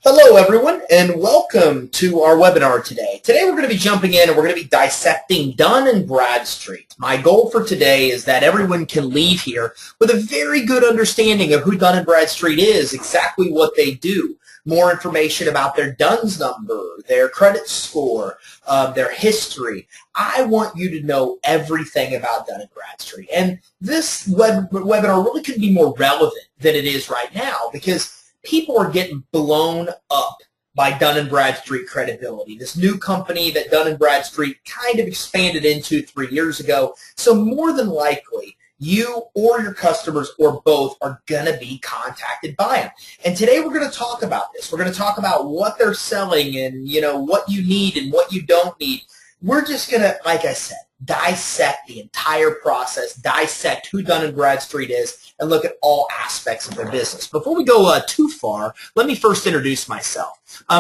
Hello everyone and welcome to our webinar today. Today we're going to be jumping in and we're going to be dissecting Dun & Bradstreet. My goal for today is that everyone can leave here with a very good understanding of who Dun & Bradstreet is, exactly what they do, more information about their DUNS number, their credit score, their history. I want you to know everything about Dun & Bradstreet. And this webinar really couldn't be more relevant than it is right now because people are getting blown up by Dun & Bradstreet Credibility, this new company that Dun & Bradstreet kind of expanded into 3 years ago. So more than likely, you or your customers or both are going to be contacted by them. And today we're going to talk about this. We're going to talk about what they're selling and, what you need and what you don't need. We're just going to, like I said, dissect the entire process, dissect who Dun & Bradstreet is, and look at all aspects of their business. Before we go too far, let me first introduce myself.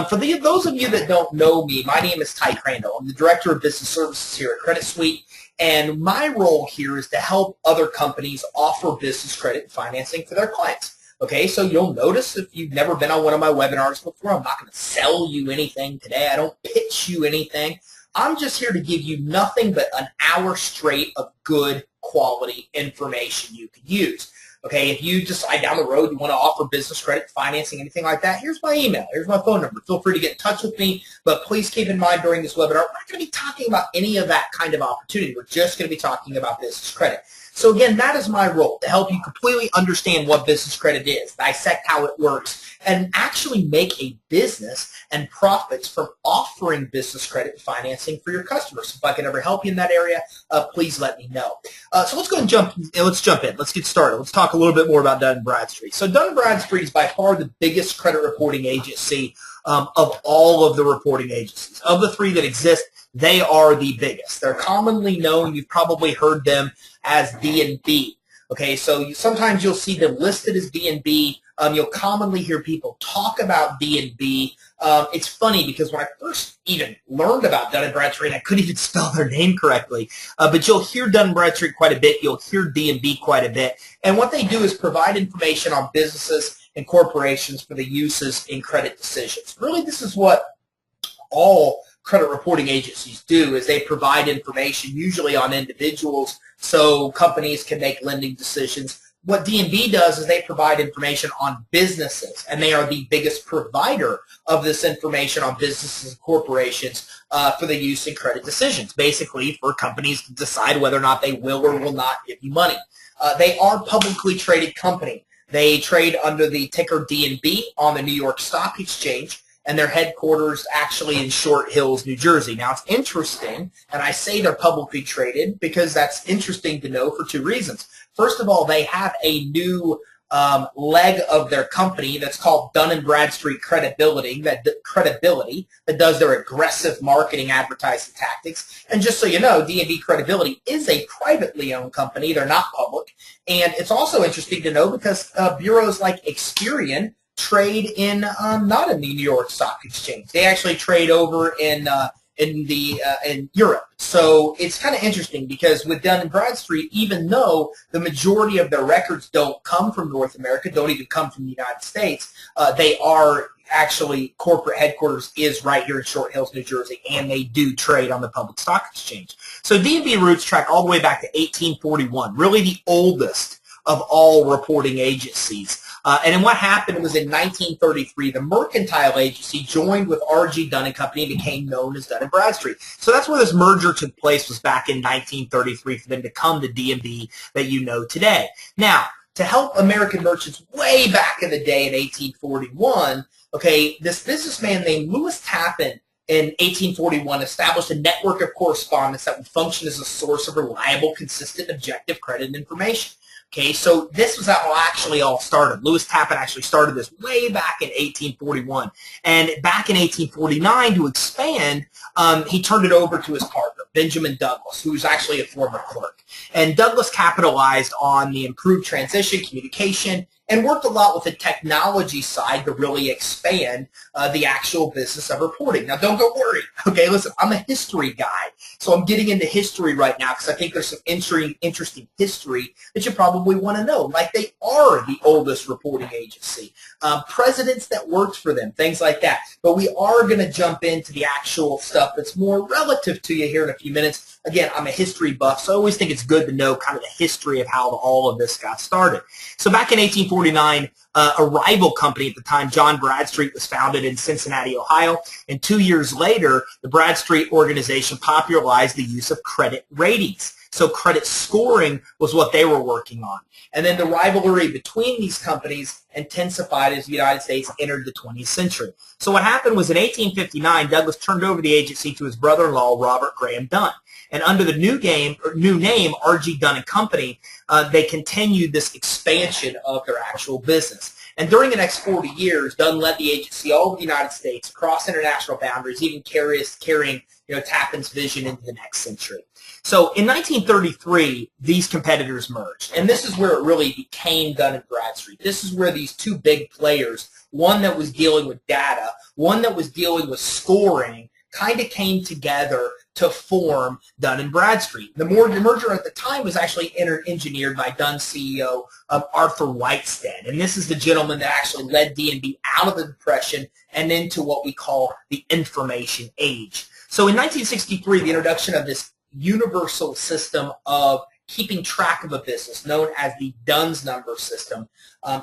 For those of you that don't know me, my name is Ty Crandall. I'm the Director of Business Services here at CreditSuite, and my role here is to help other companies offer business credit financing for their clients. Okay, so you'll notice if you've never been on one of my webinars before, I'm not going to sell you anything today. I don't pitch you anything. I'm just here to give you nothing but an hour straight of good quality information you could use. Okay, if you decide down the road you want to offer business credit, financing, anything like that, here's my email, here's my phone number. Feel free to get in touch with me, but please keep in mind during this webinar, we're not going to be talking about any of that kind of opportunity. We're just going to be talking about business credit. So again, that is my role, to help you completely understand what business credit is, dissect how it works, and actually make a business and profits from offering business credit financing for your customers. If I can ever help you in that area, please let me know. So let's go and jump in. Let's get started. Let's talk a little bit more about Dun & Bradstreet. So Dun & Bradstreet is by far the biggest credit reporting agency of all of the reporting agencies. Of the three that exist, they are the biggest. They're commonly known, you've probably heard them as D&B. Okay, so sometimes you'll see them listed as D&B. You'll commonly hear people talk about D&B. It's funny because when I first even learned about Dun & Bradstreet, I couldn't even spell their name correctly. But you'll hear Dun & Bradstreet quite a bit. You'll hear D&B quite a bit. And what they do is provide information on businesses and corporations for the uses in credit decisions. Really, this is what all credit reporting agencies do, is they provide information usually on individuals so companies can make lending decisions. What D&B does is they provide information on businesses, and they are the biggest provider of this information on businesses and corporations for the use in credit decisions, basically for companies to decide whether or not they will or will not give you money. They are a publicly traded company. They trade under the ticker D&B on the New York Stock Exchange, and their headquarters actually in Short Hills, New Jersey. Now, it's interesting, and I say they're publicly traded because that's interesting to know for two reasons. First of all, they have a new leg of their company that's called Dun & Bradstreet Credibility, that does their aggressive marketing advertising tactics. And just so you know, D&B Credibility is a privately owned company. They're not public. And it's also interesting to know because bureaus like Experian trade in not in the New York Stock Exchange. They actually trade over in Europe. So it's kind of interesting because with Dun & Bradstreet, even though the majority of their records don't come from North America, don't even come from the United States, they are actually, corporate headquarters is right here in Short Hills, New Jersey, and they do trade on the public stock exchange. So D&B roots track all the way back to 1841, really the oldest of all reporting agencies. And then what happened was in 1933, the Mercantile Agency joined with R.G. Dun & Company and became known as Dun & Bradstreet. So that's where this merger took place, was back in 1933 for them to come to D&B that you know today. Now, to help American merchants way back in the day in 1841, okay, this businessman named Lewis Tappan in 1841 established a network of correspondence that would function as a source of reliable, consistent, objective credit information. Okay, so this was how it actually all started. Lewis Tappan actually started this way back in 1841. And back in 1849, to expand, he turned it over to his partner, Benjamin Douglas, who was actually a former clerk. And Douglas capitalized on the improved transition, communication, and worked a lot with the technology side to really expand the actual business of reporting. Now, don't go worried. Okay, listen, I'm a history guy, so I'm getting into history right now because I think there's some interesting history that you probably want to know. Like, they are the oldest reporting agency, presidents that worked for them, things like that. But we are going to jump into the actual stuff that's more relative to you here in a few minutes. Again, I'm a history buff, so I always think it's good to know kind of the history of how all of this got started. So back in 1849, a rival company at the time, Dun Bradstreet, was founded in Cincinnati, Ohio. And 2 years later, the Bradstreet organization popularized the use of credit ratings. So credit scoring was what they were working on. And then the rivalry between these companies intensified as the United States entered the 20th century. So what happened was in 1859, Douglas turned over the agency to his brother-in-law, Robert Graham Dunn. And under the new name, R.G. Dunn and Company, they continued this expansion of their actual business. And during the next 40 years, Dunn led the agency all over the United States, across international boundaries, even carrying Tappan's vision into the next century. So in 1933, these competitors merged, and this is where it really became Dun & Bradstreet. This is where these two big players, one that was dealing with data, one that was dealing with scoring, kind of came together to form Dun & Bradstreet. The merger at the time was actually engineered by Dunn's CEO, Arthur Whitestead, and this is the gentleman that actually led D&B out of the Depression and into what we call the information age. So in 1963, the introduction of this universal system of keeping track of a business, known as the Dunn's number system,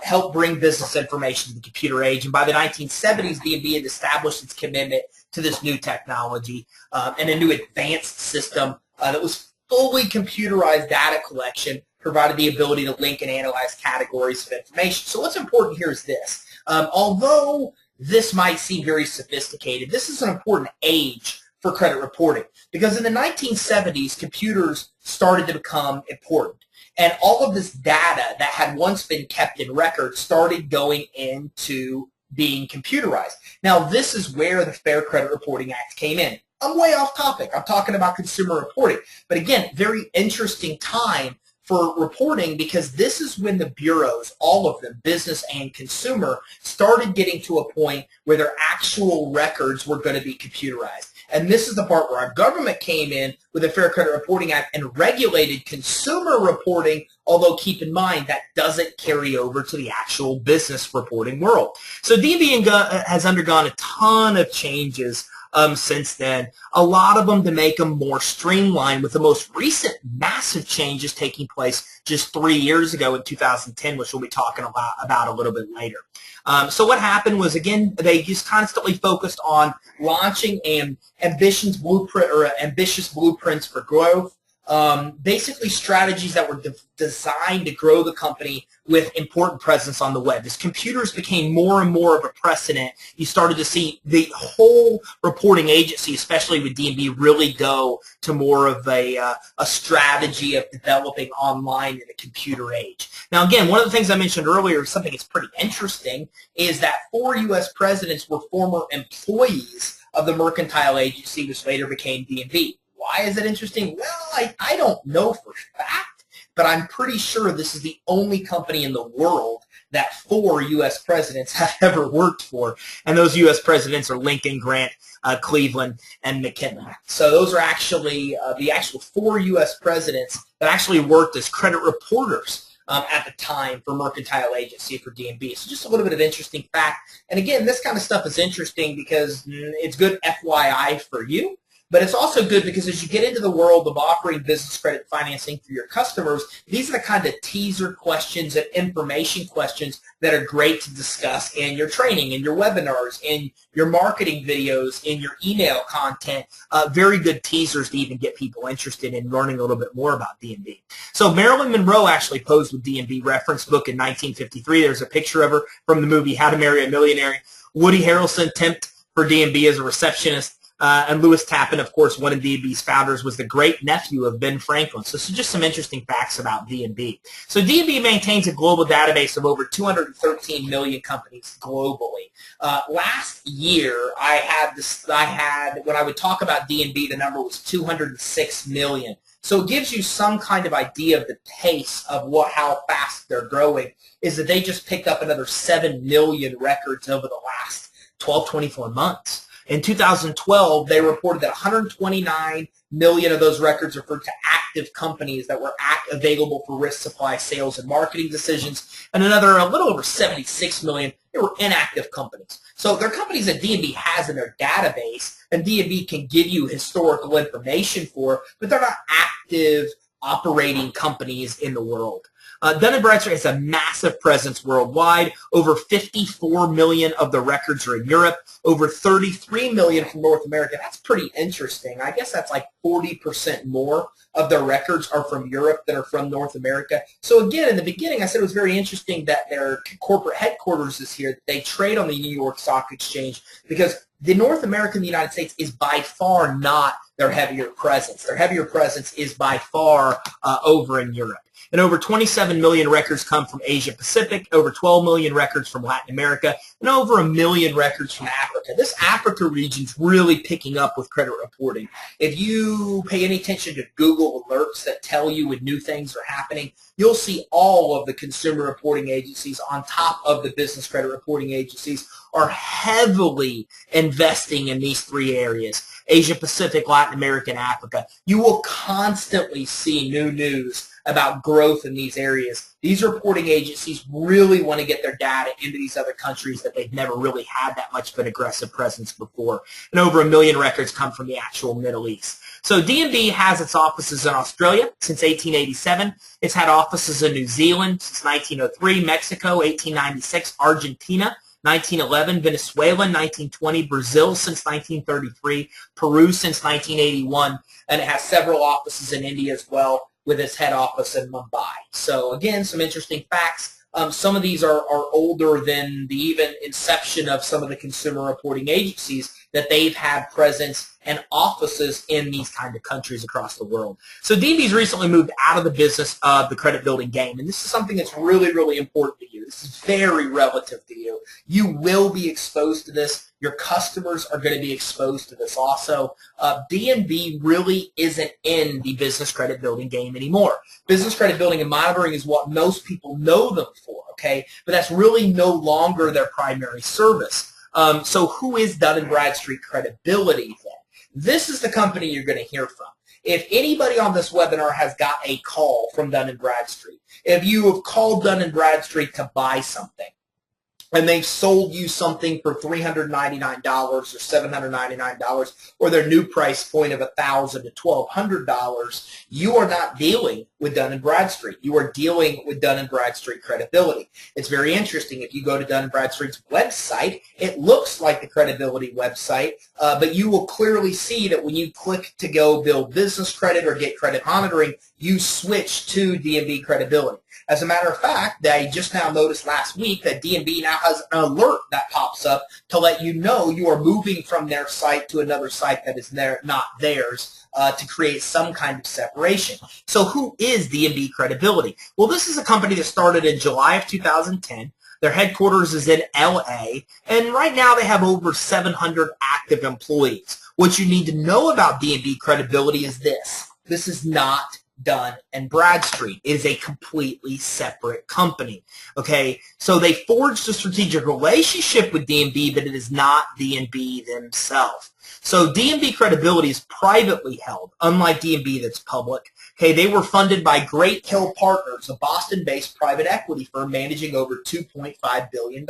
helped bring business information to the computer age. And by the 1970s, D&B had established its commitment to this new technology and a new advanced system that was fully computerized data collection, provided the ability to link and analyze categories of information. So what's important here is this. Although this might seem very sophisticated, this is an important age for credit reporting, because in the 1970s, computers started to become important. And all of this data that had once been kept in records started going into being computerized. Now, this is where the Fair Credit Reporting Act came in. I'm way off topic. I'm talking about consumer reporting. But again, very interesting time for reporting, because this is when the bureaus, all of them, business and consumer, started getting to a point where their actual records were going to be computerized. And this is the part where our government came in with the Fair Credit Reporting Act and regulated consumer reporting, although keep in mind that doesn't carry over to the actual business reporting world. So D&B has undergone a ton of changes since then, a lot of them to make them more streamlined, with the most recent massive changes taking place just 3 years ago in 2010, which we'll be talking about a little bit later. So what happened was, again, they just constantly focused on launching ambitious blueprints for growth, basically strategies that were designed to grow the company with important presence on the web. As computers became more and more of a precedent, you started to see the whole reporting agency, especially with D&B, really go to more of a strategy of developing online in a computer age. Now, again, one of the things I mentioned earlier, something that's pretty interesting, is that 4 U.S. presidents were former employees of the mercantile agency, which later became D&B. Why is it interesting? Well, I don't know for fact, but I'm pretty sure this is the only company in the world that 4 U.S. presidents have ever worked for, and those U.S. presidents are Lincoln, Grant, Cleveland, and McKinley. So those are actually the actual 4 U.S. presidents that actually worked as credit reporters at the time for mercantile agency for D&B. So just a little bit of interesting fact. And again, this kind of stuff is interesting because it's good FYI for you. But it's also good because as you get into the world of offering business credit financing for your customers, these are the kind of teaser questions and information questions that are great to discuss in your training, in your webinars, in your marketing videos, in your email content. Very good teasers to even get people interested in learning a little bit more about D&B. So Marilyn Monroe actually posed with D&B reference book in 1953. There's a picture of her from the movie How to Marry a Millionaire. Woody Harrelson temped for D&B as a receptionist. And Lewis Tappan, of course, one of D&B's founders, was the great-nephew of Ben Franklin. So just some interesting facts about D&B. So D&B maintains a global database of over 213 million companies globally. Last year, when I would talk about D&B, the number was 206 million. So it gives you some kind of idea of the pace of how fast they're growing, is that they just picked up another 7 million records over the last 12, 24 months. In 2012, they reported that 129 million of those records referred to active companies that were available for risk supply, sales, and marketing decisions, and another a little over 76 million they were inactive companies. So they're companies that D&B has in their database, and D&B can give you historical information for, but they're not active operating companies in the world. Dun & Bradstreet has a massive presence worldwide. Over 54 million of the records are in Europe. Over 33 million from North America. That's pretty interesting. I guess that's like 40% more of their records are from Europe than are from North America. So again, in the beginning, I said it was very interesting that their corporate headquarters is here. They trade on the New York Stock Exchange because the North America and the United States is by far not their heavier presence. Their heavier presence is by far over in Europe. And over 27 million records come from Asia Pacific, over 12 million records from Latin America, and over 1 million records from Africa. This Africa region's really picking up with credit reporting. If you pay any attention to Google alerts that tell you when new things are happening, you'll see all of the consumer reporting agencies on top of the business credit reporting agencies are heavily investing in these three areas: Asia Pacific, Latin America, and Africa. You will constantly see new news about growth in these areas. These reporting agencies really want to get their data into these other countries that they've never really had that much of an aggressive presence before. And over 1 million records come from the actual Middle East. So D&B has its offices in Australia since 1887. It's had offices in New Zealand since 1903, Mexico, 1896, Argentina, 1911, Venezuela, 1920, Brazil since 1933, Peru since 1981, and it has several offices in India as well, with its head office in Mumbai. So again, some interesting facts. Some of these are older than the even inception of some of the consumer reporting agencies, that they've had presence and offices in these kind of countries across the world. So D&B's recently moved out of the business of the credit building game, and this is something that's really, really important to you. This is very relative to you. You will be exposed to this. Your customers are going to be exposed to this also. D&B really isn't in the business credit building game anymore. Business credit building and monitoring is what most people know them for, okay? But that's really no longer their primary service. So who is Dun & Bradstreet Credibility then? This is the company you're going to hear from. If anybody on this webinar has got a call from Dun & Bradstreet, if you have called Dun & Bradstreet to buy something, and they've sold you something for $399 or $799, or their new price point of $1,000 to $1,200, you are not dealing with Dun & Bradstreet. You are dealing with Dun & Bradstreet Credibility. It's very interesting. If you go to Dun & Bradstreet's website, it looks like the Credibility website, but you will clearly see that when you click to go build business credit or get credit monitoring, you switch to D&B Credibility. As a matter of fact, I just now noticed last week that D&B now has an alert that pops up to let you know you are moving from their site to another site that is not theirs, to create some kind of separation. So who is D&B Credibility? Well, this is a company that started in July of 2010. Their headquarters is in LA, and right now they have over 700 active employees. What you need to know about D&B Credibility is this. This is not Dun & Bradstreet. It is a completely separate company. Okay, so they forged a strategic relationship with D&B, but it is not D&B themselves. So D&B Credibility is privately held, unlike D&B that's public. Okay, they were funded by Great Hill Partners, a Boston-based private equity firm managing over $2.5 billion.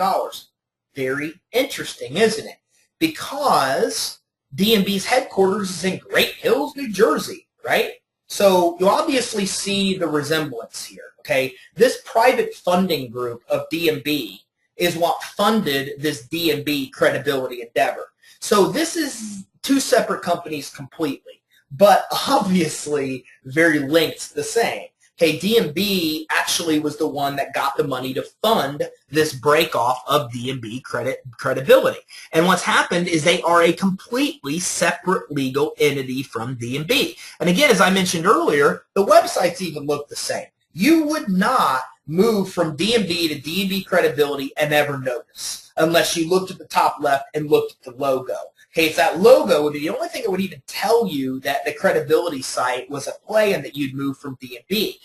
Very interesting, isn't it? Because D&B's headquarters is in Great Hills, New Jersey, right? So you obviously see the resemblance here, okay? This private funding group of D&B is what funded this D&B Credibility endeavor. So this is two separate companies completely, but obviously very linked the same. Okay, D&B actually was the one that got the money to fund this breakoff of D&B Credibility. And what's happened is they are a completely separate legal entity from D&B. And again, as I mentioned earlier, the websites even look the same. You would not move from D&B to D&B Credibility and ever notice, unless you looked at the top left and looked at the logo. Okay, if that logo would be the only thing that would even tell you that the credibility site was a play and that you'd move from D&B.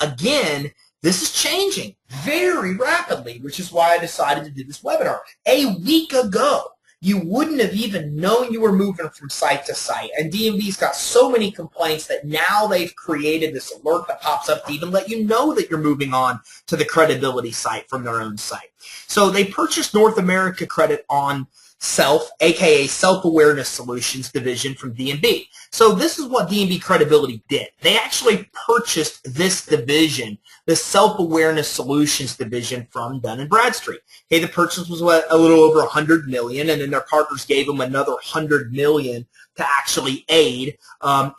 Again, this is changing very rapidly, which is why I decided to do this webinar. A week ago, you wouldn't have even known you were moving from site to site. And D&B's got so many complaints that now they've created this alert that pops up to even let you know that you're moving on to the credibility site from their own site. So they purchased North America Credit on Self, aka Self-Awareness Solutions Division from D&B. So this is what D&B Credibility did. They actually purchased this division, the Self-Awareness Solutions Division from Dun Bradstreet. Okay, the purchase was a little over $100 million, and then their partners gave them another $100 million to actually aid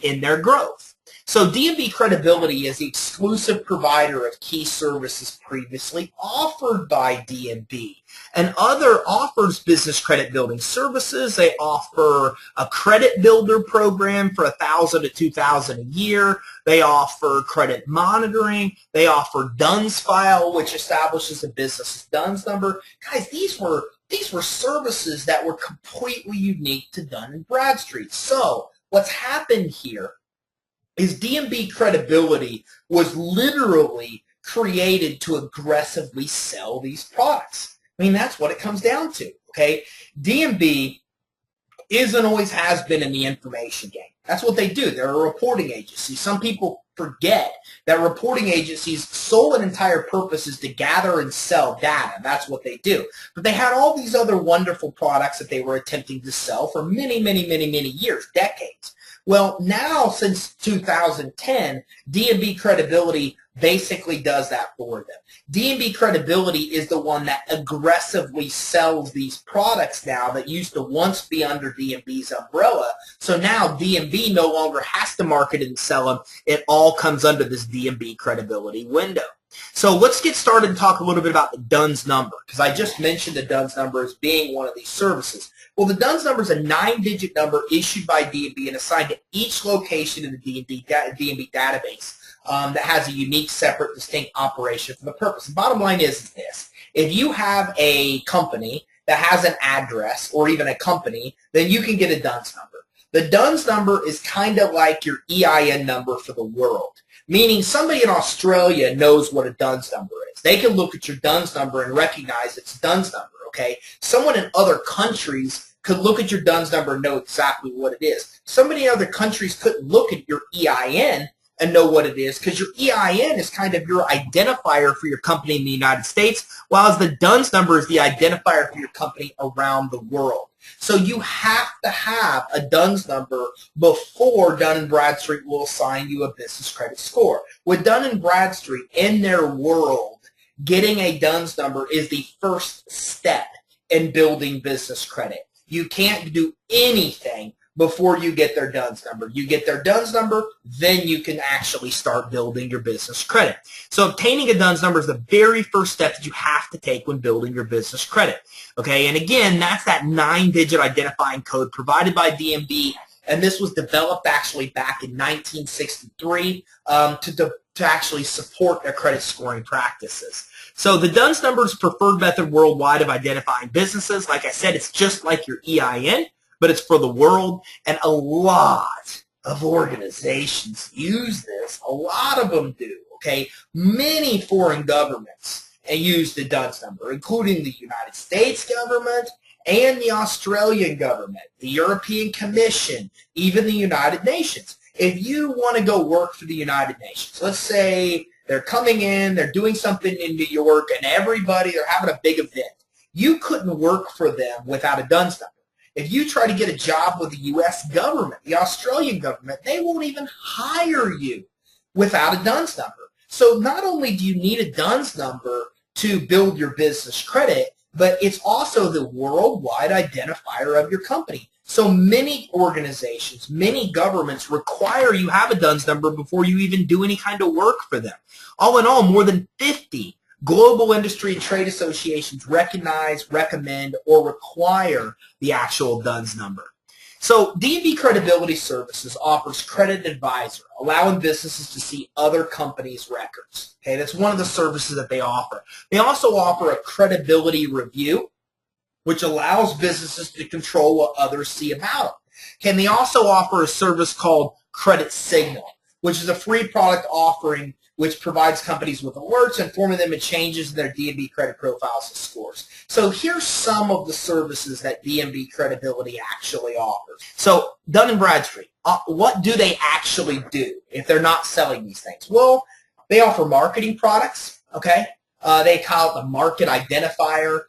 in their growth. So D&B Credibility is the exclusive provider of key services previously offered by D&B. And other offers business credit building services. They offer a credit builder program for $1,000 to $2,000 a year. They offer credit monitoring. They offer DUNS file, which establishes a business's DUNS number. Guys, these were services that were completely unique to Dun Bradstreet. So what's happened here is D&B Credibility was literally created to aggressively sell these products. I mean, that's what it comes down to, okay? D&B is and always has been in the information game. That's what they do. They're a reporting agency. Some people forget that reporting agencies' sole and entire purpose is to gather and sell data. That's what they do. But they had all these other wonderful products that they were attempting to sell for many, many, many, many years, decades. Well, now since 2010, D&B Credibility basically does that for them. D&B Credibility is the one that aggressively sells these products now that used to once be under D&B's umbrella. So now D&B no longer has to market and sell them. It all comes under this D&B Credibility window. So let's get started and talk a little bit about the DUNS number, because I just mentioned the DUNS number as being one of these services. Well, the DUNS number is a 9-digit number issued by D&B and assigned to each location in the D&B database that has a unique, separate, distinct operation for the purpose. The bottom line is this. If you have a company that has an address or even a company, then you can get a DUNS number. The DUNS number is kind of like your EIN number for the world, meaning somebody in Australia knows what a DUNS number is. They can look at your DUNS number and recognize it's a DUNS number, okay? Someone in other countries could look at your DUNS number and know exactly what it is. Somebody in other countries couldn't look at your EIN and know what it is, because your EIN is kind of your identifier for your company in the United States, while the DUNS number is the identifier for your company around the world. So you have to have a DUNS number before Dun & Bradstreet will assign you a business credit score. With Dun & Bradstreet, in their world, getting a DUNS number is the first step in building business credit. You can't do anything before you get their DUNS number. You get their DUNS number, then you can actually start building your business credit. So obtaining a DUNS number is the very first step that you have to take when building your business credit. Okay, and again, that's that 9-digit identifying code provided by D&B, and this was developed actually back in 1963 to actually support their credit scoring practices. So the DUNS number is preferred method worldwide of identifying businesses. Like I said, it's just like your EIN, but it's for the world, and a lot of organizations use this. A lot of them do, okay? Many foreign governments use the DUNS number, including the United States government and the Australian government, the European Commission, even the United Nations. If you want to go work for the United Nations, let's say they're coming in, they're doing something in New York, and they're having a big event. You couldn't work for them without a DUNS number. If you try to get a job with the U.S. government, the Australian government, they won't even hire you without a DUNS number. So not only do you need a DUNS number to build your business credit, but it's also the worldwide identifier of your company. So many organizations, many governments require you have a DUNS number before you even do any kind of work for them. All in all, more than 50 global industry and trade associations recognize, recommend, or require the actual DUNS number. So D&B Credibility Services offers Credit Advisor, allowing businesses to see other companies' records. Okay, that's one of the services that they offer. They also offer a credibility review, which allows businesses to control what others see about them. Okay, and they also offer a service called Credit Signal, which is a free product offering which provides companies with alerts informing them of changes in their D&B credit profiles and scores. So here's some of the services that D&B Credibility actually offers. So Dun Bradstreet, what do they actually do if they're not selling these things? Well, they offer marketing products, okay? They call it the market identifier.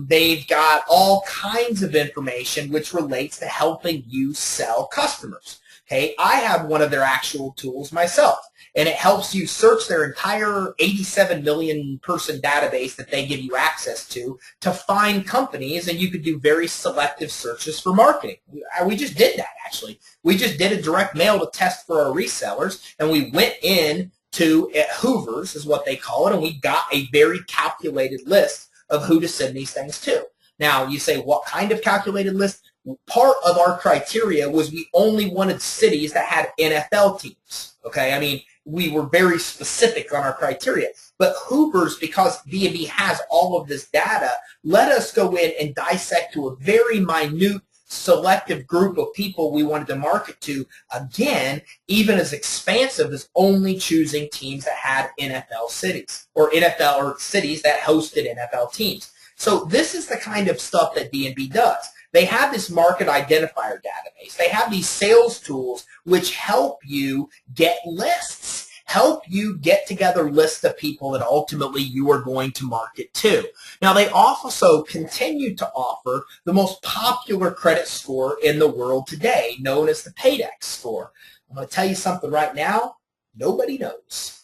They've got all kinds of information which relates to helping you sell customers. Okay, I have one of their actual tools myself, and it helps you search their entire 87 million person database that they give you access to find companies, and you could do very selective searches for marketing. We just did that, actually. We just did a direct mail to test for our resellers, and we went in to Hoover's, is what they call it, and we got a very calculated list of who to send these things to. Now, you say, what kind of calculated list? Part of our criteria was we only wanted cities that had NFL teams, okay? I mean, we were very specific on our criteria. But Hoover's, because D&B has all of this data, let us go in and dissect to a very minute, selective group of people we wanted to market to, again, even as expansive as only choosing teams that had NFL cities or NFL or cities that hosted NFL teams. So this is the kind of stuff that D&B does. They have this market identifier database. They have these sales tools which help you get lists, help you get together lists of people that ultimately you are going to market to. Now, they also continue to offer the most popular credit score in the world today, known as the Paydex score. I'm going to tell you something right now, nobody knows.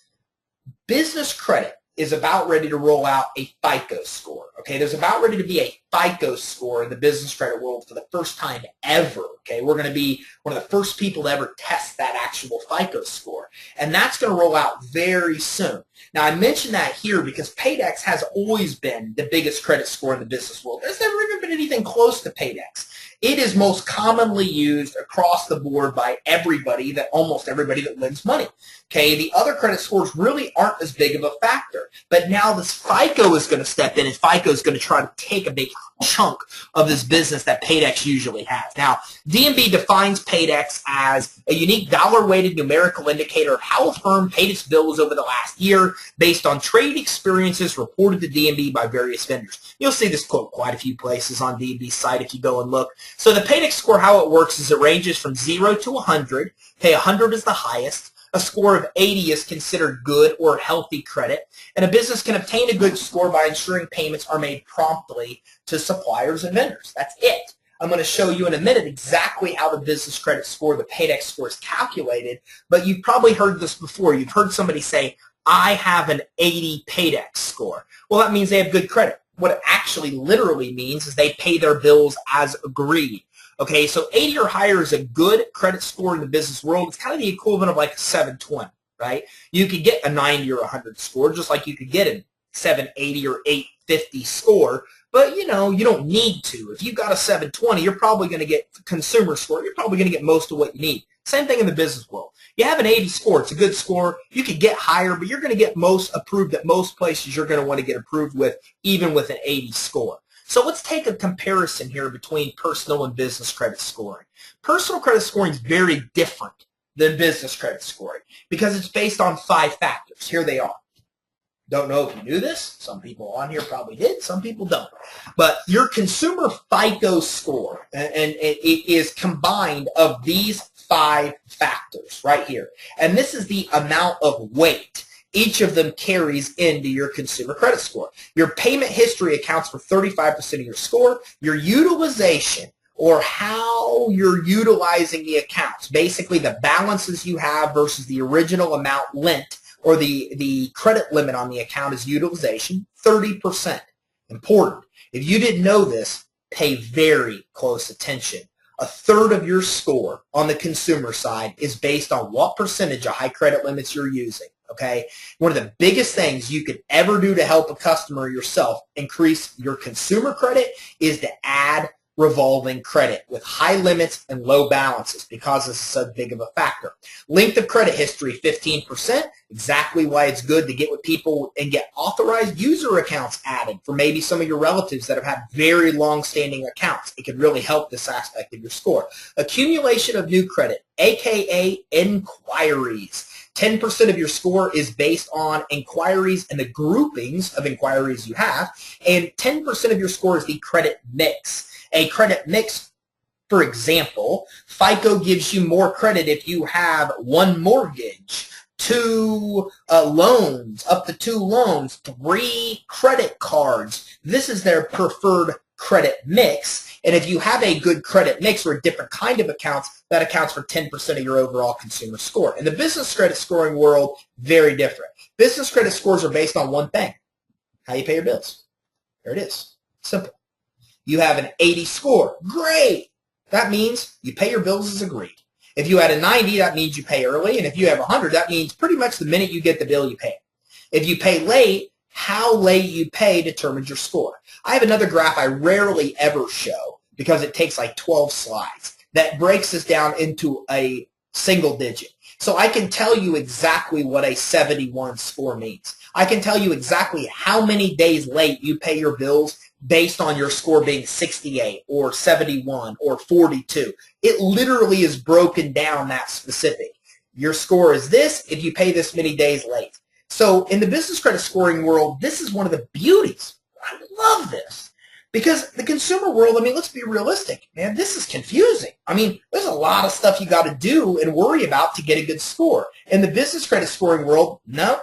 Business credit is about ready to roll out a FICO score. Okay, there's about ready to be a FICO score in the business credit world for the first time ever. Okay, we're going to be one of the first people to ever test that actual FICO score, and that's going to roll out very soon. Now, I mention that here because Paydex has always been the biggest credit score in the business world. There's never even been anything close to Paydex. It is most commonly used across the board by everybody, almost everybody that lends money. Okay, the other credit scores really aren't as big of a factor, but now this FICO is going to step in, and FICO is going to try to take a big chunk of this business that Paydex usually has. Now, D&B defines Paydex as a unique dollar-weighted numerical indicator of how a firm paid its bills over the last year based on trade experiences reported to D&B by various vendors. You'll see this quote quite a few places on D&B's site if you go and look. So the Paydex score, how it works is it ranges from 0 to 100. Okay, 100 is the highest. A score of 80 is considered good or healthy credit, and a business can obtain a good score by ensuring payments are made promptly to suppliers and vendors. That's it. I'm going to show you in a minute exactly how the business credit score, the Paydex score, is calculated, but you've probably heard this before. You've heard somebody say, I have an 80 Paydex score. Well, that means they have good credit. What it actually literally means is they pay their bills as agreed. Okay, so 80 or higher is a good credit score in the business world. It's kind of the equivalent of like a 720, right? You could get a 90 or 100 score, just like you could get a 780 or 850 score, but you know, you don't need to. If you've got a 720, you're probably going to get consumer score. You're probably going to get most of what you need. Same thing in the business world. You have an 80 score. It's a good score. You could get higher, but you're going to get most approved at most places you're going to want to get approved with, even with an 80 score. So let's take a comparison here between personal and business credit scoring. Personal credit scoring is very different than business credit scoring because it's based on 5 factors. Here they are. Don't know if you knew this. Some people on here probably did. Some people don't. But your consumer FICO score, and it is combined of these 5 factors right here. And this is the amount of weight each of them carries into your consumer credit score. Your payment history accounts for 35% of your score. Your utilization, or how you're utilizing the accounts, basically the balances you have versus the original amount lent, or the credit limit on the account is utilization, 30%. Important. If you didn't know this, pay very close attention. A third of your score on the consumer side is based on what percentage of high credit limits you're using. Okay, one of the biggest things you could ever do to help a customer yourself increase your consumer credit is to add revolving credit with high limits and low balances because this is so big of a factor. Length of credit history, 15%, exactly why it's good to get with people and get authorized user accounts added for maybe some of your relatives that have had very long-standing accounts. It could really help this aspect of your score. Accumulation of new credit, aka inquiries. 10% of your score is based on inquiries and the groupings of inquiries you have, and 10% of your score is the credit mix. A credit mix, for example, FICO gives you more credit if you have 1 mortgage, 2 loans, up to 2 loans, 3 credit cards. This is their preferred credit mix. And if you have a good credit mix or a different kind of accounts, that accounts for 10% of your overall consumer score. In the business credit scoring world, very different. Business credit scores are based on one thing: how you pay your bills. There it is. Simple. You have an 80 score. Great. That means you pay your bills as agreed. If you had a 90, that means you pay early. And if you have 100, that means pretty much the minute you get the bill, you pay it. If you pay late, how late you pay determines your score. I have another graph I rarely ever show because it takes like 12 slides that breaks this down into a single digit. So I can tell you exactly what a 71 score means. I can tell you exactly how many days late you pay your bills based on your score being 68 or 71 or 42. It literally is broken down that specific. Your score is this if you pay this many days late. So in the business credit scoring world, this is one of the beauties. I love this because the consumer world, I mean, let's be realistic, man, this is confusing. I mean, there's a lot of stuff you got to do and worry about to get a good score. In the business credit scoring world, nope.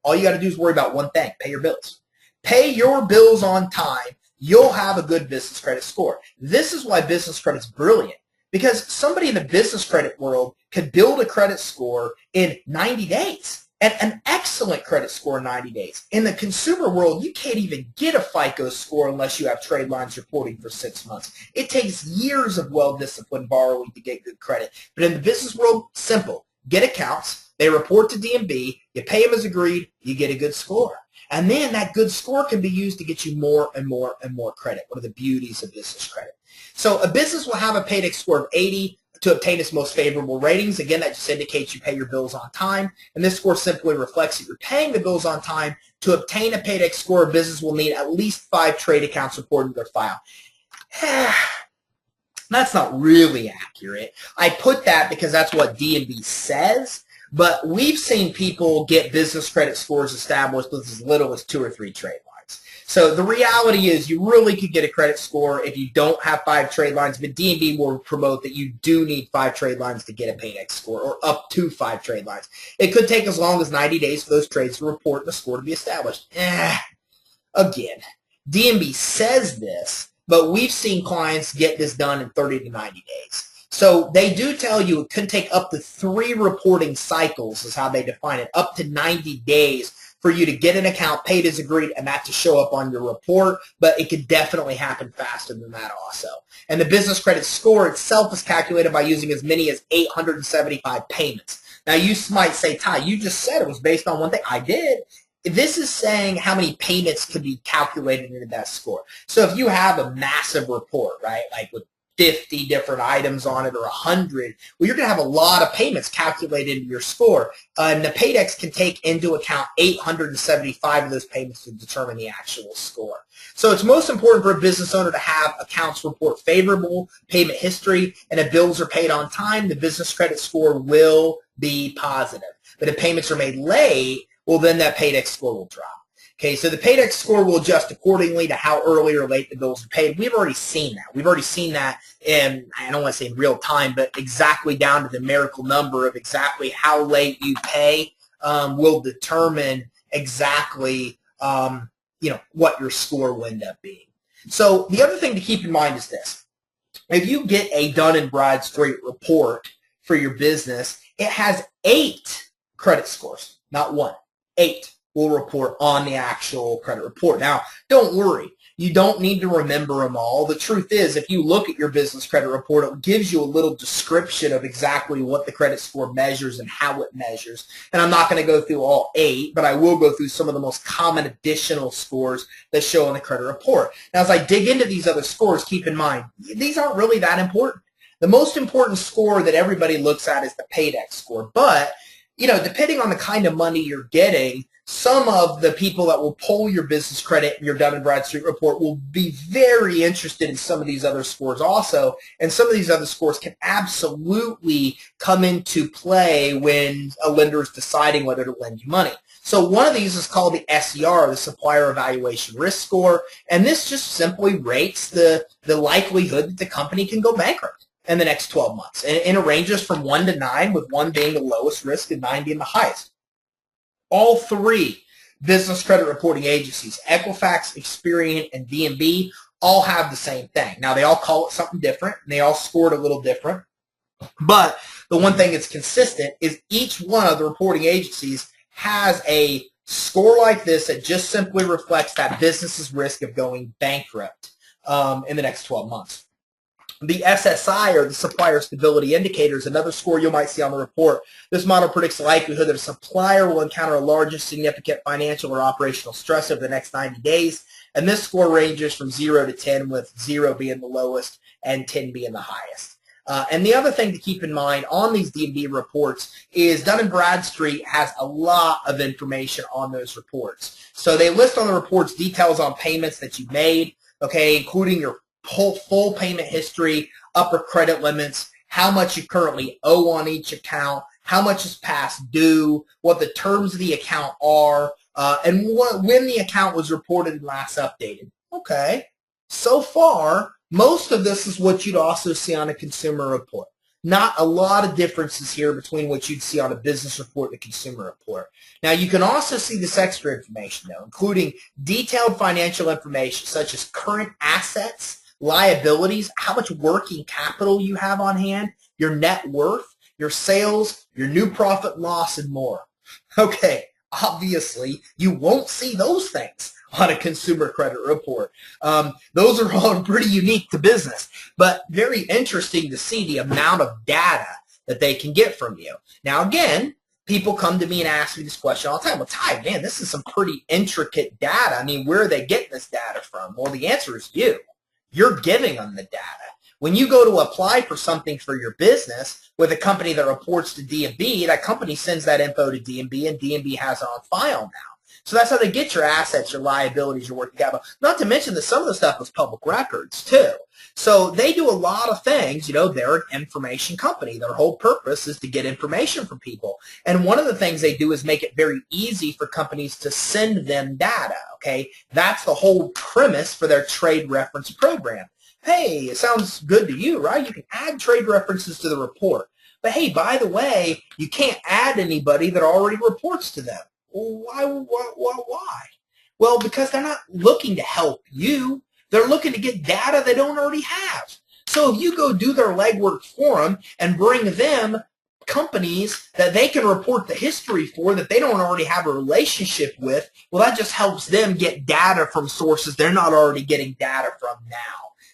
All you got to do is worry about one thing: pay your bills. Pay your bills on time. You'll have a good business credit score. This is why business credit's brilliant, because somebody in the business credit world could build a credit score in 90 days. And an excellent credit score in 90 days. In the consumer world, you can't even get a FICO score unless you have trade lines reporting for 6 months. It takes years of well-disciplined borrowing to get good credit. But in the business world, simple. Get accounts. They report to D&B. You pay them as agreed. You get a good score. And then that good score can be used to get you more and more and more credit. One of the beauties of business credit. So a business will have a Paydex score of 80 to obtain its most favorable ratings. Again, that just indicates you pay your bills on time. And this score simply reflects that you're paying the bills on time. To obtain a Paydex score, a business will need at least 5 trade accounts reported to their file. That's not really accurate. I put that because that's what D&B says. But we've seen people get business credit scores established with as little as 2 or 3 trade lines. So the reality is you really could get a credit score if you don't have 5 trade lines, but D&B will promote that you do need 5 trade lines to get a Paydex score, or up to 5 trade lines. It could take as long as 90 days for those trades to report and the score to be established. Again, D&B says this, but we've seen clients get this done in 30 to 90 days. So they do tell you it could take up to 3 reporting cycles is how they define it, up to 90 days for you to get an account paid as agreed and that to show up on your report, but it could definitely happen faster than that also. And the business credit score itself is calculated by using as many as 875 payments. Now you might say, Ty, you just said it was based on one thing. I did. This is saying how many payments could be calculated into that score. So if you have a massive report, right, like with 50 different items on it or 100, well, you're going to have a lot of payments calculated into your score. And the Paydex can take into account 875 of those payments to determine the actual score. So it's most important for a business owner to have accounts report favorable payment history, and if bills are paid on time, the business credit score will be positive. But if payments are made late, well, then that Paydex score will drop. Okay, so the Paydex score will adjust accordingly to how early or late the bills are paid. We've already seen that. We've already seen that in, I don't want to say in real time, but exactly down to the numerical number of exactly how late you pay will determine exactly, what your score will end up being. So the other thing to keep in mind is this. If you get a Dun Bradstreet report for your business, it has 8 credit scores, not 1, 8. Will report on the actual credit report. Now, don't worry. You don't need to remember them all. The truth is, if you look at your business credit report, it gives you a little description of exactly what the credit score measures and how it measures. And I'm not going to go through all 8, but I will go through some of the most common additional scores that show on the credit report. Now, as I dig into these other scores, keep in mind, these aren't really that important. The most important score that everybody looks at is the Paydex score. But, depending on the kind of money you're getting, some of the people that will pull your business credit in your Dun Bradstreet report will be very interested in some of these other scores also, and some of these other scores can absolutely come into play when a lender is deciding whether to lend you money. So one of these is called the SER, the Supplier Evaluation Risk Score, and this just simply rates the likelihood that the company can go bankrupt in the next 12 months, and it ranges from 1 to 9, with 1 being the lowest risk and 9 being the highest. All 3 business credit reporting agencies, Equifax, Experian, and D&B, all have the same thing. Now, they all call it something different, and they all score it a little different. But the one thing that's consistent is each one of the reporting agencies has a score like this that just simply reflects that business's risk of going bankrupt in the next 12 months. The SSI, or the Supplier Stability Indicator, is another score you might see on the report. This model predicts the likelihood that a supplier will encounter a large and significant financial or operational stress over the next 90 days. And this score ranges from 0 to 10, with 0 being the lowest and 10 being the highest. And the other thing to keep in mind on these D&B reports is Dun & Bradstreet has a lot of information on those reports. So they list on the reports details on payments that you made, okay, including your full payment history, upper credit limits, how much you currently owe on each account, how much is past due, what the terms of the account are, and when the account was reported and last updated. Okay, so far, most of this is what you'd also see on a consumer report. Not a lot of differences here between what you'd see on a business report and a consumer report. Now, you can also see this extra information, though, including detailed financial information such as current assets, liabilities, how much working capital you have on hand, your net worth, your sales, your new profit loss, and more. Okay, obviously, you won't see those things on a consumer credit report. Those are all pretty unique to business, but very interesting to see the amount of data that they can get from you. Now, again, people come to me and ask me this question all the time. Well, Ty, man, this is some pretty intricate data. I mean, where are they getting this data from? Well, the answer is you. You're giving them the data. When you go to apply for something for your business with a company that reports to D&B, that company sends that info to D&B, and D&B has it on file now. So that's how they get your assets, your liabilities, your working capital. Not to mention that some of the stuff is public records, too. So they do a lot of things. They're an information company. Their whole purpose is to get information from people. And one of the things they do is make it very easy for companies to send them data, okay? That's the whole premise for their trade reference program. Hey, it sounds good to you, right? You can add trade references to the report. But hey, by the way, you can't add anybody that already reports to them. Well, why? Well, because they're not looking to help you. They're looking to get data they don't already have. So if you go do their legwork for them and bring them companies that they can report the history for that they don't already have a relationship with, well, that just helps them get data from sources they're not already getting data from now.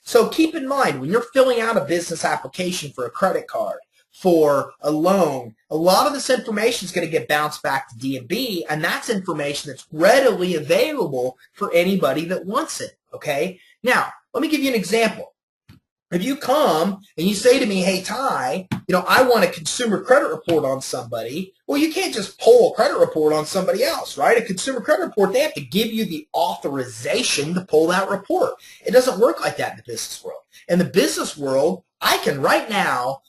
So keep in mind, when you're filling out a business application for a credit card, for a loan, a lot of this information is going to get bounced back to D&B, and that's information that's readily available for anybody that wants it, okay? Now, let me give you an example. If you come and you say to me, hey, Ty, I want a consumer credit report on somebody, well, you can't just pull a credit report on somebody else, right? A consumer credit report, they have to give you the authorization to pull that report. It doesn't work like that in the business world. In the business world, I can right now,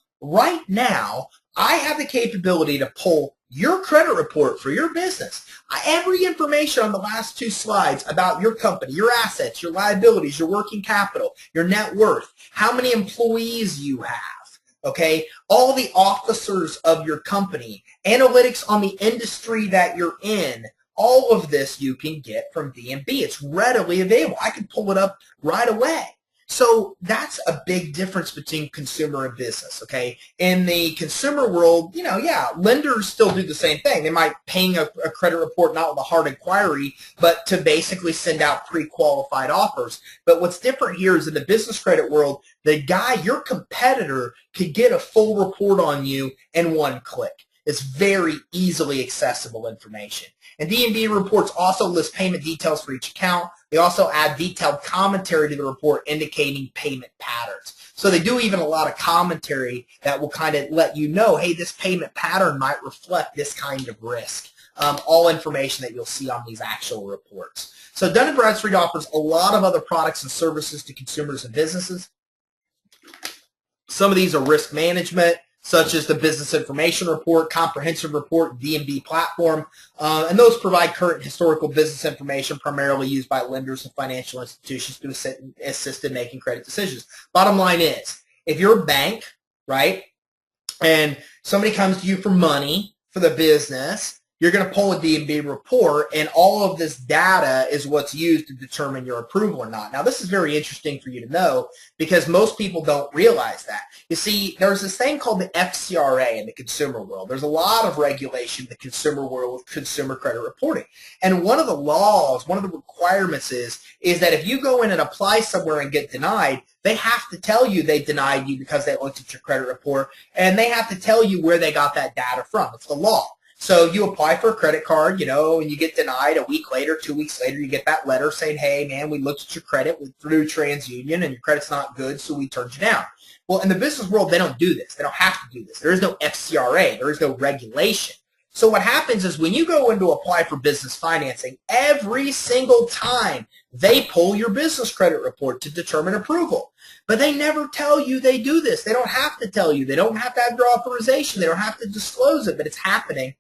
I have the capability to pull your credit report for your business. Every information on the last 2 slides about your company, your assets, your liabilities, your working capital, your net worth, how many employees you have, okay, all the officers of your company, analytics on the industry that you're in, all of this you can get from D&B. It's readily available. I can pull it up right away. So that's a big difference between consumer and business, okay? In the consumer world, yeah, lenders still do the same thing. They might ping a credit report not with a hard inquiry, but to basically send out pre-qualified offers. But what's different here is in the business credit world, the guy, your competitor, could get a full report on you in one click. It's very easily accessible information. And D&B reports also list payment details for each account. They also add detailed commentary to the report indicating payment patterns. So they do even a lot of commentary that will kind of let you know, hey, this payment pattern might reflect this kind of risk. All information that you'll see on these actual reports. So Dun & Bradstreet offers a lot of other products and services to consumers and businesses. Some of these are risk management, such as the Business Information Report, Comprehensive Report, D&B Platform, and those provide current historical business information primarily used by lenders and financial institutions to assist in making credit decisions. Bottom line is, if you're a bank, right, and somebody comes to you for money for the business, you're going to pull a D&B report, and all of this data is what's used to determine your approval or not. Now, this is very interesting for you to know because most people don't realize that. You see, there's this thing called the FCRA in the consumer world. There's a lot of regulation in the consumer world with consumer credit reporting. And one of the laws, one of the requirements is that if you go in and apply somewhere and get denied, they have to tell you they denied you because they looked at your credit report, and they have to tell you where they got that data from. It's the law. So you apply for a credit card, and you get denied. A week later, 2 weeks later, you get that letter saying, hey, man, we looked at your credit through TransUnion, and your credit's not good, so we turned you down. Well, in the business world, they don't do this. They don't have to do this. There is no FCRA. There is no regulation. So what happens is when you go in to apply for business financing, every single time they pull your business credit report to determine approval. But they never tell you they do this. They don't have to tell you. They don't have to have your authorization. They don't have to disclose it, but it's happening.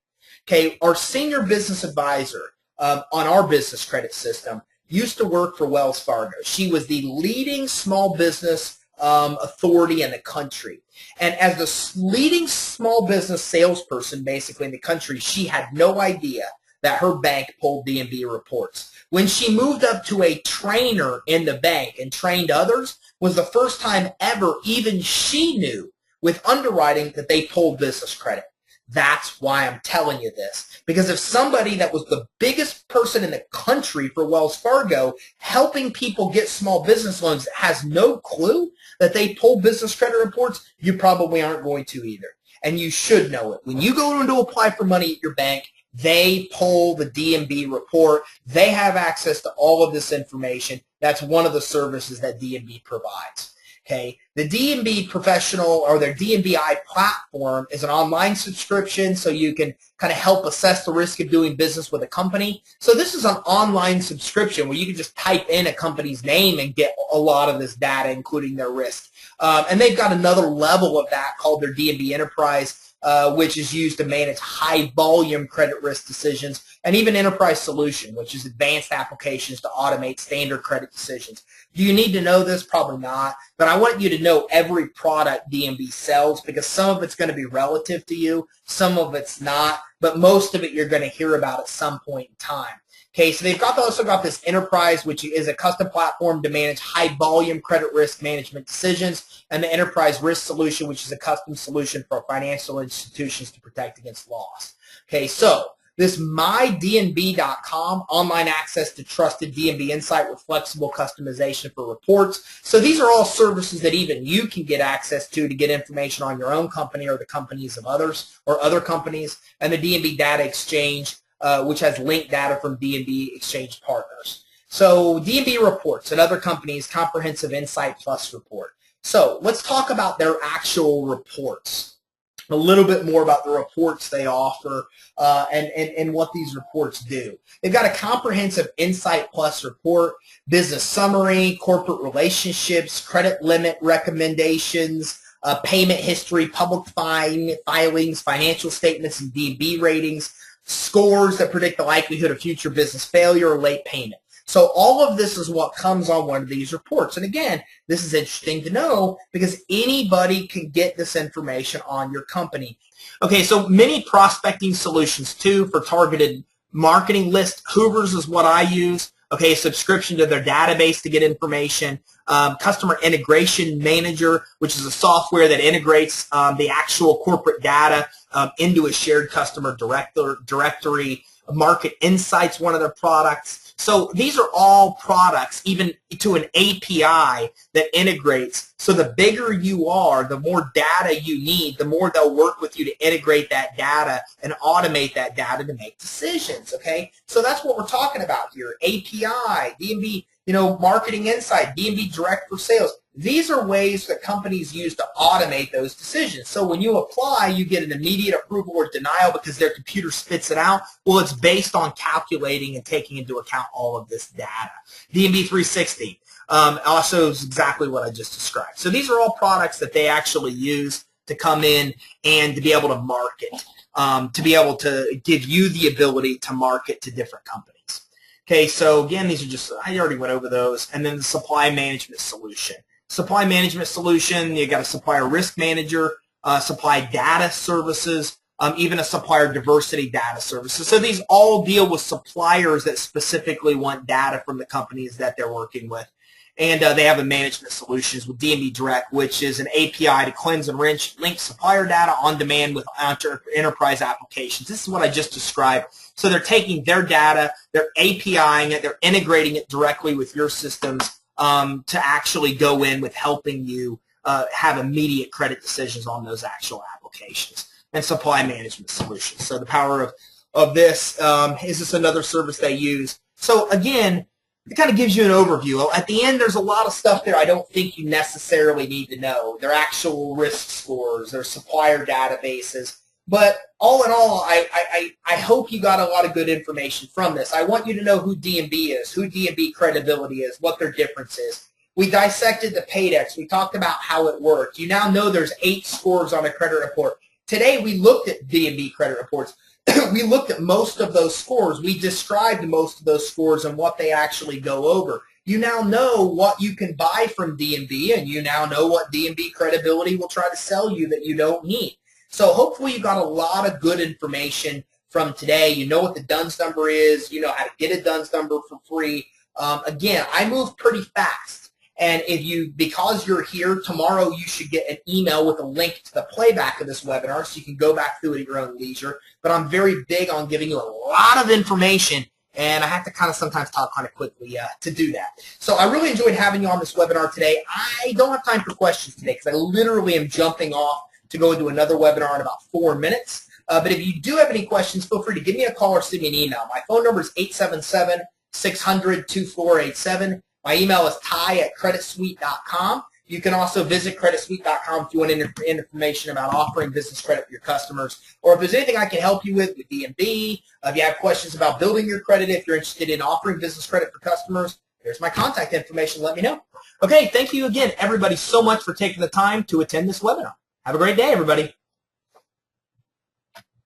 Okay, our senior business advisor on our business credit system used to work for Wells Fargo. She was the leading small business authority in the country. And as the leading small business salesperson basically in the country, she had no idea that her bank pulled D&B reports. When she moved up to a trainer in the bank and trained others, was the first time ever even she knew with underwriting that they pulled business credit. That's why I'm telling you this. Because if somebody that was the biggest person in the country for Wells Fargo helping people get small business loans has no clue that they pull business credit reports, you probably aren't going to either. And you should know it. When you go in to apply for money at your bank, they pull the D&B report. They have access to all of this information. That's one of the services that D&B provides. Okay, the D&B Professional or their D&BI platform is an online subscription, so you can kind of help assess the risk of doing business with a company. So this is an online subscription where you can just type in a company's name and get a lot of this data, including their risk. And they've got another level of that called their D&B Enterprise, which is used to manage high-volume credit risk decisions, and even Enterprise Solution, which is advanced applications to automate standard credit decisions. Do you need to know this? Probably not, but I want you to know every product D&B sells because some of it's going to be relative to you, some of it's not, but most of it you're going to hear about at some point in time. Okay, so they've also got this Enterprise, which is a custom platform to manage high-volume credit risk management decisions, and the Enterprise Risk Solution, which is a custom solution for financial institutions to protect against loss. Okay, so this mydnb.com, online access to trusted D&B insight with flexible customization for reports. So these are all services that even you can get access to get information on your own company or the companies of others or other companies, and the D&B Data Exchange, which has linked data from D&B Exchange partners. So D&B Reports and other companies, Comprehensive Insight Plus report. So let's talk about their actual reports. A little bit more about the reports they offer and what these reports do. They've got a Comprehensive Insight Plus report, business summary, corporate relationships, credit limit recommendations, payment history, public filings, financial statements, and D&B ratings, scores that predict the likelihood of future business failure or late payment. So all of this is what comes on one of these reports. And again, this is interesting to know because anybody can get this information on your company. Okay, so many prospecting solutions too for targeted marketing list. Hoover's is what I use. okay, subscription to their database to get information, customer integration manager, which is a software that integrates the actual corporate data into a shared customer directory, market insights, one of their products. So these are all products, even to an API that integrates. So the bigger you are, the more data you need, the more they'll work with you to integrate that data and automate that data to make decisions, okay? So that's what we're talking about here. API, D&B, marketing insight, D&B direct for sales. These are ways that companies use to automate those decisions. So when you apply, you get an immediate approval or denial because their computer spits it out. Well, it's based on calculating and taking into account all of this data. D&B 360 also is exactly what I just described. So these are all products that they actually use to come in and to be able to market, to be able to give you the ability to market to different companies. Okay, so again, these are just, I already went over those. And then the supply management solution. Supply management solution, you got a supplier risk manager, supply data services, even a supplier diversity data services. So these all deal with suppliers that specifically want data from the companies that they're working with. And they have a management solutions with D&B Direct, which is an API to cleanse and link supplier data on demand with enterprise applications. This is what I just described. So they're taking their data, they're APIing it, they're integrating it directly with your systems to actually go in with helping you have immediate credit decisions on those actual applications. And supply management solutions. So the power of this is just another service they use. So again, it kind of gives you an overview. At the end, there's a lot of stuff there I don't think you necessarily need to know. Their actual risk scores, their supplier databases. But all in all, I hope you got a lot of good information from this. I want you to know who D&B is, who D&B Credibility is, what their difference is. We dissected the Paydex. We talked about how it worked. You now know there's 8 scores on a credit report. Today, we looked at D&B credit reports. We looked at most of those scores. We described most of those scores and what they actually go over. You now know what you can buy from D&B, and you now know what D&B Credibility will try to sell you that you don't need. So hopefully you got a lot of good information from today. You know what the DUNS number is. You know how to get a DUNS number for free. Again, I move pretty fast. And because you're here, tomorrow you should get an email with a link to the playback of this webinar so you can go back through it at your own leisure. But I'm very big on giving you a lot of information, and I have to kind of sometimes talk kind of quickly to do that. So I really enjoyed having you on this webinar today. I don't have time for questions today because I literally am jumping off to go into another webinar in about 4 minutes. But if you do have any questions, feel free to give me a call or send me an email. My phone number is 877-600-2487. My email is ty@creditsuite.com. You can also visit creditsuite.com if you want information about offering business credit for your customers, or if there's anything I can help you with D&B, if you have questions about building your credit, if you're interested in offering business credit for customers, here's my contact information. Let me know. Okay, thank you again, everybody, so much for taking the time to attend this webinar. Have a great day, everybody.